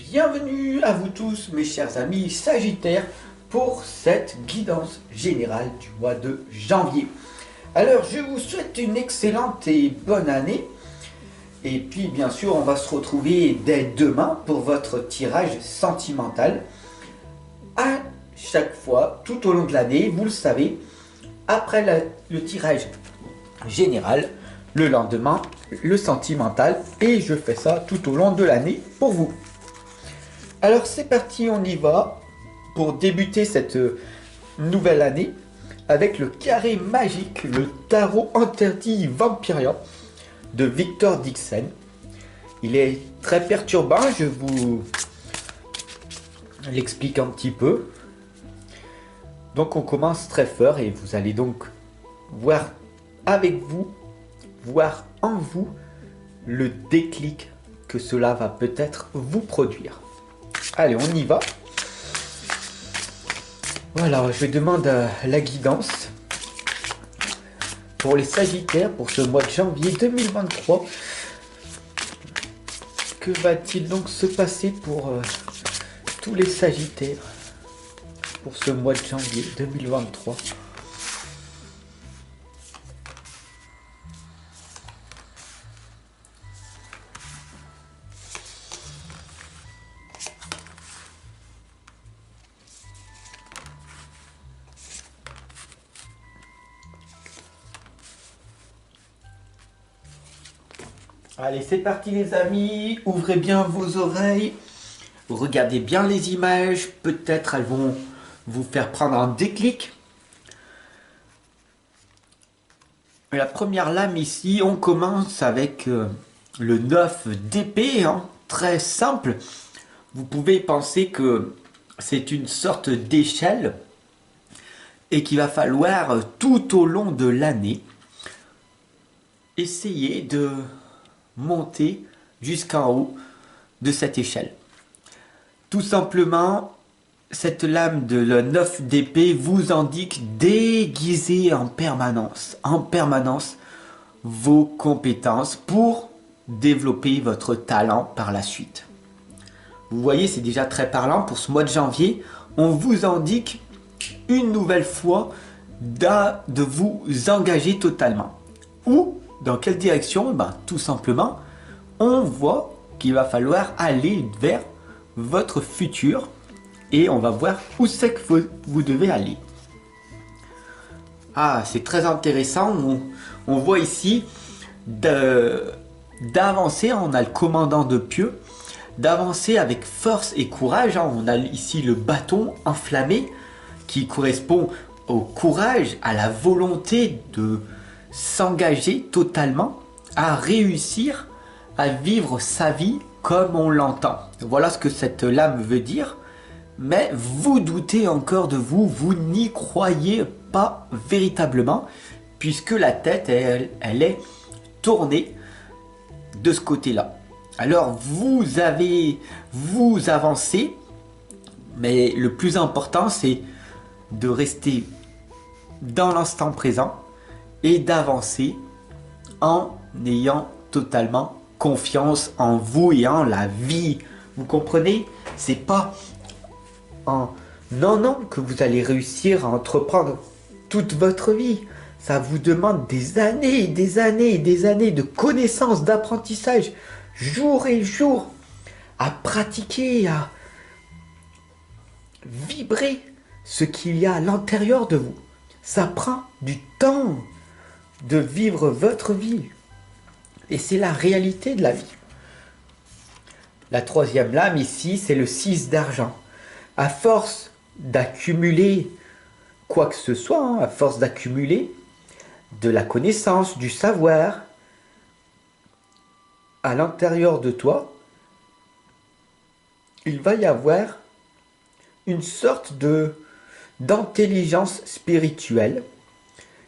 Bienvenue à vous tous mes chers amis Sagittaires pour cette guidance générale du mois de janvier. Alors je vous souhaite une excellente et bonne année. Et puis bien sûr on va se retrouver dès demain pour votre tirage sentimental. À chaque fois, tout au long de l'année, vous le savez, après le tirage général, le lendemain, le sentimental, et je fais ça tout au long de l'année pour vous. Alors c'est parti, on y va pour débuter cette nouvelle année avec le carré magique, le tarot interdit Vampirian de Victor Dixon. Il est très perturbant, je vous l'explique un petit peu. Donc on commence très fort et vous allez donc voir avec vous, voir en vous le déclic que cela va peut-être vous produire. Allez, on y va. Voilà, je demande la guidance pour les Sagittaires pour ce mois de janvier 2023. Que va-t-il donc se passer pour tous les Sagittaires pour ce mois de janvier 2023? Allez, c'est parti les amis, ouvrez bien vos oreilles, regardez bien les images, peut-être elles vont vous faire prendre un déclic. La première lame ici, on commence avec le 9 d'épée, hein, très simple. Vous pouvez penser que c'est une sorte d'échelle et qu'il va falloir tout au long de l'année essayer de monter jusqu'en haut de cette échelle. Tout simplement, cette lame de le 9 d'épée vous indique déguiser en permanence vos compétences pour développer votre talent par la suite. Vous voyez, c'est déjà très parlant pour ce mois de janvier. On vous indique une nouvelle fois de vous engager totalement. Ou dans quelle direction? Tout simplement, on voit qu'il va falloir aller vers votre futur et on va voir où c'est que vous devez aller. Ah, c'est très intéressant. On voit ici d'avancer. On a le commandant de pieux, d'avancer avec force et courage. On a ici le bâton enflammé qui correspond au courage, à la volonté de s'engager totalement, à réussir à vivre sa vie comme on l'entend. Voilà ce que cette lame veut dire. Mais vous doutez encore de vous, vous n'y croyez pas véritablement, puisque la tête, elle est tournée de ce côté-là. Alors vous avancez, mais le plus important c'est de rester dans l'instant présent et d'avancer en ayant totalement confiance en vous et en la vie. Vous comprenez? C'est pas en un an que vous allez réussir à entreprendre toute votre vie. Ça vous demande des années, des années, des années de connaissances, d'apprentissage, jour et jour, à pratiquer, à vibrer ce qu'il y a à l'intérieur de vous. Ça prend du temps de vivre votre vie. Et c'est la réalité de la vie. La troisième lame ici, c'est le 6 d'argent. À force d'accumuler quoi que ce soit, hein, à force d'accumuler de la connaissance, du savoir à l'intérieur de toi, il va y avoir une sorte d'intelligence spirituelle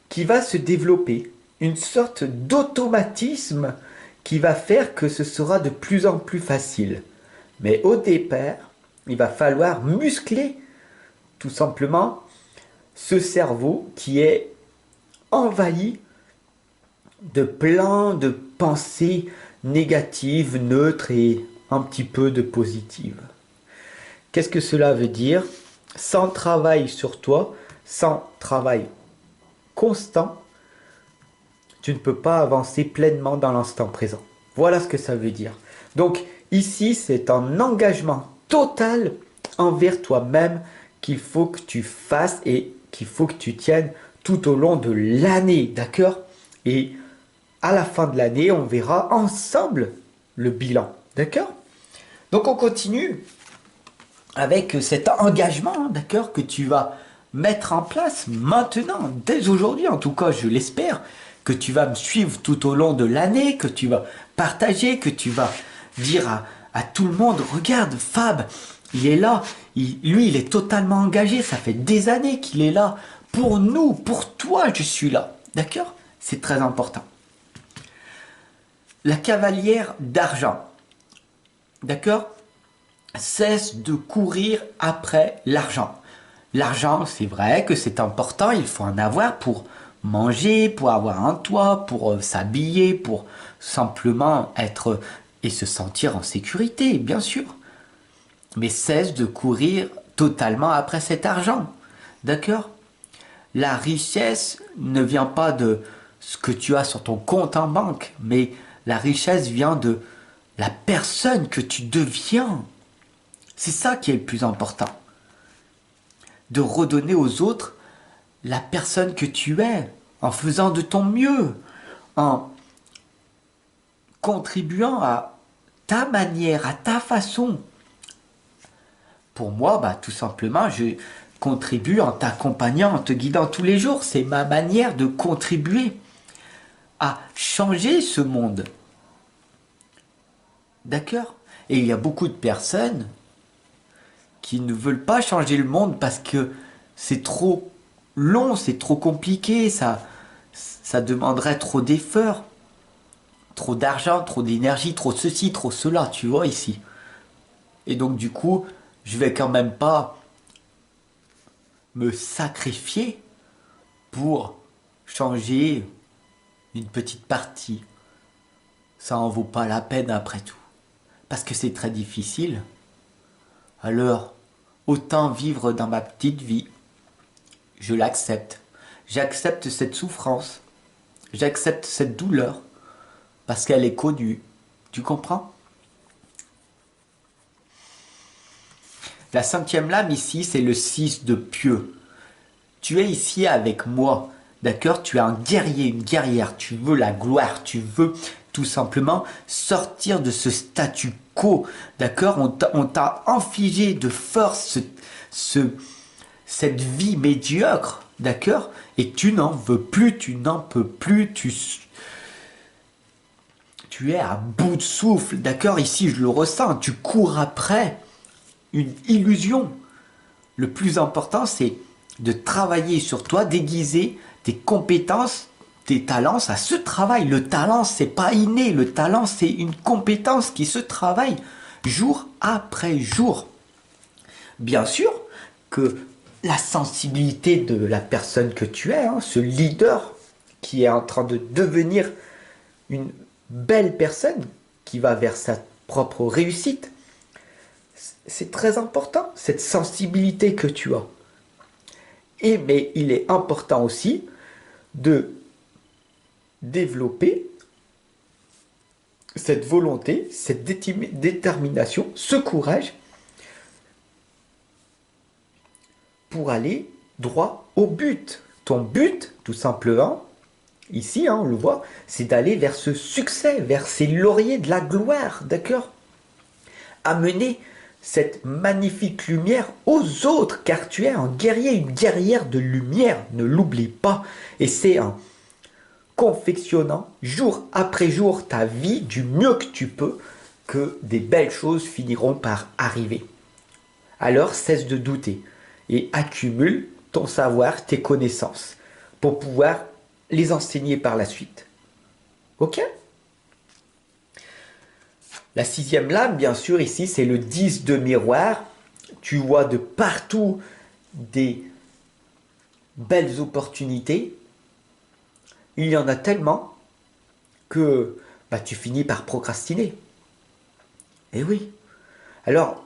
qui va se développer, une sorte d'automatisme qui va faire que ce sera de plus en plus facile. Mais au départ, il va falloir muscler tout simplement ce cerveau qui est envahi de plein de pensées négatives, neutres et un petit peu de positive. Qu'est-ce que cela veut dire? Sans travail sur toi, sans travail constant, tu ne peux pas avancer pleinement dans l'instant présent. Voilà ce que ça veut dire. Donc ici, c'est un engagement total envers toi-même qu'il faut que tu fasses et qu'il faut que tu tiennes tout au long de l'année, d'accord? Et à la fin de l'année, on verra ensemble le bilan, d'accord? Donc on continue avec cet engagement, d'accord, que tu vas mettre en place maintenant, dès aujourd'hui en tout cas, je l'espère, que tu vas me suivre tout au long de l'année, que tu vas partager, que tu vas dire à tout le monde, regarde Fab, il est là, lui il est totalement engagé, ça fait des années qu'il est là, pour nous, pour toi je suis là, d'accord? C'est très important. La cavalière d'argent, d'accord? Cesse de courir après l'argent. L'argent, c'est vrai que c'est important, il faut en avoir pour manger, pour avoir un toit, pour s'habiller, pour simplement être et se sentir en sécurité, bien sûr. Mais cesse de courir totalement après cet argent. D'accord? La richesse ne vient pas de ce que tu as sur ton compte en banque, mais la richesse vient de la personne que tu deviens. C'est ça qui est le plus important. De redonner aux autres la personne que tu es, en faisant de ton mieux, en contribuant à ta manière, à ta façon. Pour moi, tout simplement, je contribue en t'accompagnant, en te guidant tous les jours. C'est ma manière de contribuer à changer ce monde. D'accord? Et il y a beaucoup de personnes qui ne veulent pas changer le monde parce que c'est trop long, c'est trop compliqué, ça demanderait trop d'efforts, trop d'argent, trop d'énergie, trop ceci, trop cela, tu vois ici. Et donc du coup, je vais quand même pas me sacrifier pour changer une petite partie. Ça en vaut pas la peine après tout. Parce que c'est très difficile. Alors, autant vivre dans ma petite vie. Je l'accepte. J'accepte cette souffrance. J'accepte cette douleur. Parce qu'elle est connue. Tu comprends? La 5e lame ici, c'est le 6 de pieux. Tu es ici avec moi. D'accord? Tu es un guerrier, une guerrière. Tu veux la gloire. Tu veux tout simplement sortir de ce statu quo. D'accord? On t'a infligé de force cette vie médiocre. D'accord? Et tu n'en veux plus, tu n'en peux plus, tu es à bout de souffle. D'accord? Ici, je le ressens. Tu cours après une illusion. Le plus important, c'est de travailler sur toi, déguiser tes compétences, tes talents, ça se travaille. Le talent, c'est pas inné. Le talent, c'est une compétence qui se travaille jour après jour. Bien sûr que la sensibilité de la personne que tu es, ce leader qui est en train de devenir une belle personne qui va vers sa propre réussite, c'est très important, cette sensibilité que tu as. Mais il est important aussi de développer cette volonté, cette détermination, ce courage pour aller droit au but. Ton but, tout simplement, ici, on le voit, c'est d'aller vers ce succès, vers ces lauriers de la gloire, d'accord? Amener cette magnifique lumière aux autres, car tu es un guerrier, une guerrière de lumière, ne l'oublie pas. Et c'est en confectionnant jour après jour ta vie du mieux que tu peux que des belles choses finiront par arriver. Alors cesse de douter et accumule ton savoir, tes connaissances, pour pouvoir les enseigner par la suite. Ok? La 6e lame, bien sûr, ici, c'est le 10 de miroir. Tu vois de partout des belles opportunités. Il y en a tellement que tu finis par procrastiner. Eh oui. Alors,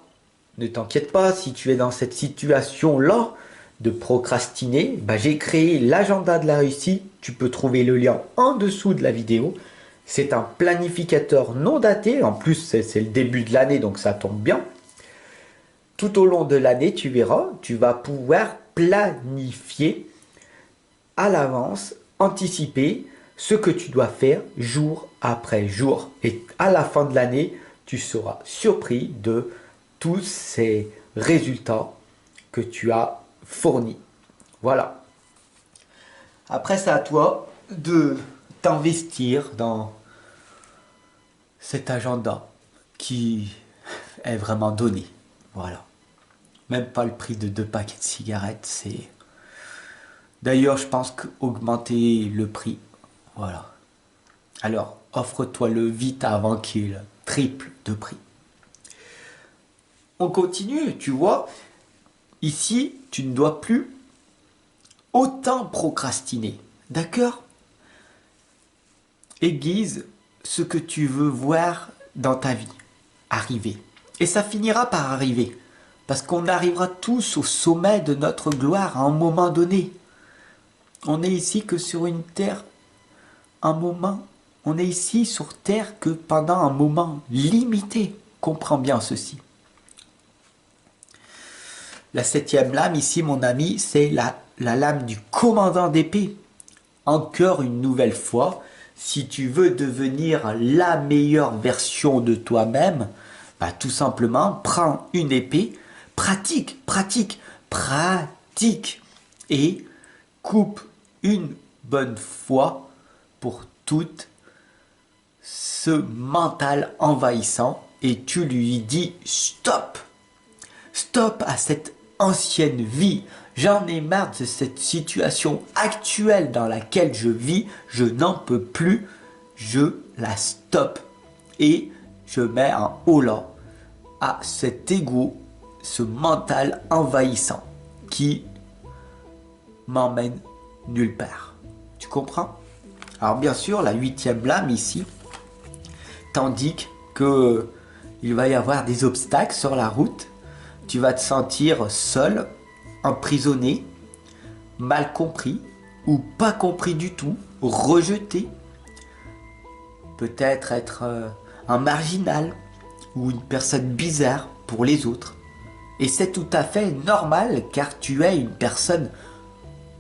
ne t'inquiète pas si tu es dans cette situation-là de procrastiner. Bah, j'ai créé l'agenda de la réussite. Tu peux trouver le lien en dessous de la vidéo. C'est un planificateur non daté. En plus, c'est le début de l'année, donc ça tombe bien. Tout au long de l'année, tu verras, tu vas pouvoir planifier à l'avance, anticiper ce que tu dois faire jour après jour. Et à la fin de l'année, tu seras surpris de tous ces résultats que tu as fournis. Voilà. Après, c'est à toi de t'investir dans cet agenda qui est vraiment donné. Voilà. Même pas le prix de 2 paquets de cigarettes, c'est... D'ailleurs, je pense qu'augmenter le prix, voilà. Alors, offre-toi-le vite avant qu'il triple de prix. On continue, tu vois. Ici, tu ne dois plus autant procrastiner. D'accord? Aiguise ce que tu veux voir dans ta vie arriver. Et ça finira par arriver. Parce qu'on arrivera tous au sommet de notre gloire à un moment donné. On n'est ici que sur une terre, un moment. On est ici sur terre que pendant un moment limité. Comprends bien ceci. La 7e lame ici, mon ami, c'est la lame du commandant d'épée. Encore une nouvelle fois, si tu veux devenir la meilleure version de toi-même, bah, tout simplement, prends une épée, pratique, et coupe une bonne fois pour toute ce mental envahissant et tu lui dis stop. Stop à cette ancienne vie. J'en ai marre de cette situation actuelle dans laquelle je vis. Je n'en peux plus. Je la stoppe. Et je mets un holà à cet ego, ce mental envahissant qui m'emmène nulle part. Tu comprends? Alors bien sûr, la 8e lame ici t'indique que il va y avoir des obstacles sur la route. Tu vas te sentir seul, emprisonné, mal compris ou pas compris du tout, rejeté. Peut-être être un marginal ou une personne bizarre pour les autres. Et c'est tout à fait normal car tu es une personne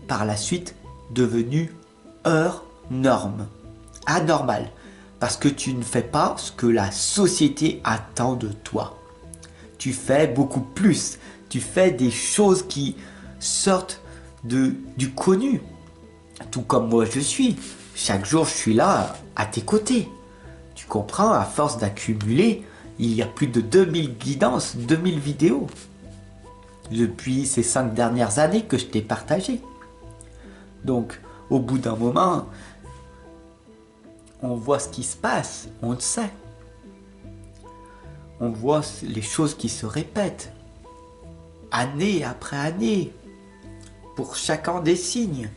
par la suite devenue hors norme, anormale, parce que tu ne fais pas ce que la société attend de toi. Tu fais beaucoup plus, tu fais des choses qui sortent du connu, tout comme moi je suis. Chaque jour je suis là à tes côtés. Tu comprends, à force d'accumuler, il y a plus de 2000 guidances, 2000 vidéos depuis ces 5 dernières années que je t'ai partagé. Donc, au bout d'un moment, on voit ce qui se passe, on le sait. On voit les choses qui se répètent, année après année, pour chacun des signes.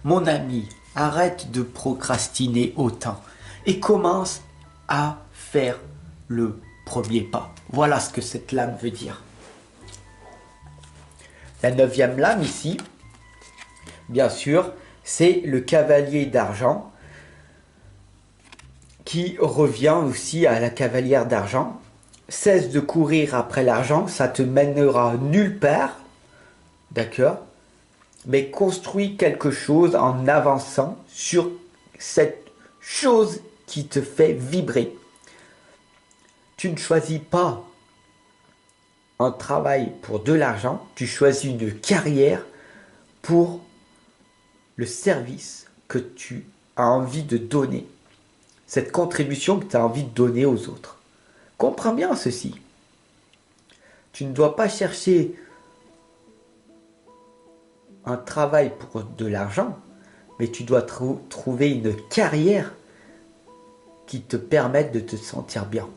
Mon ami, arrête de procrastiner autant et commence à faire le premier pas. Voilà ce que cette lame veut dire. La 9e lame ici, bien sûr, c'est le cavalier d'argent qui revient aussi à la cavalière d'argent. Cesse de courir après l'argent, ça te mènera nulle part, d'accord? Mais construis quelque chose en avançant sur cette chose qui te fait vibrer. Tu ne choisis pas un travail pour de l'argent, tu choisis une carrière pour le service que tu as envie de donner, cette contribution que tu as envie de donner aux autres. Comprends bien ceci. Tu ne dois pas chercher un travail pour de l'argent, mais tu dois trouver une carrière qui te permette de te sentir bien.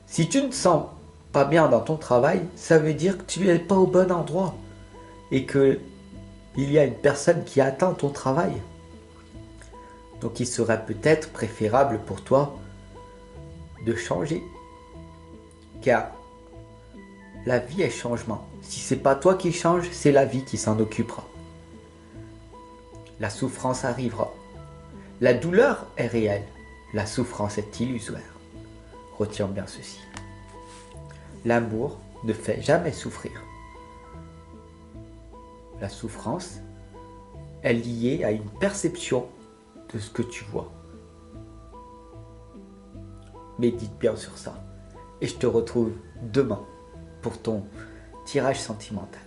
Si tu ne te sens pas bien dans ton travail, ça veut dire que tu n'es pas au bon endroit et que il y a une personne qui attend ton travail. Donc il serait peut-être préférable pour toi de changer. car la vie est changement. Si c'est pas toi qui change, c'est la vie qui s'en occupera. La souffrance arrivera. La douleur est réelle. La souffrance est illusoire. Retiens bien ceci. L'amour ne fait jamais souffrir. La souffrance est liée à une perception de ce que tu vois. Médite bien sur ça. Et je te retrouve demain pour ton tirage sentimental.